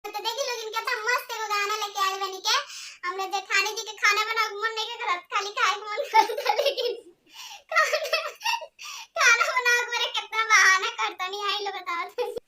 तो देखी लोग इनका था मस्त एगो गाना लेके आए बनी के हमरे जेठानी जी के खाना बनाओ मन नहीं करत खाली खाए के मन करता लेकिन खाना खाना बनाओ के मेरे कितना बहाना करता नहीं आई लो बताओ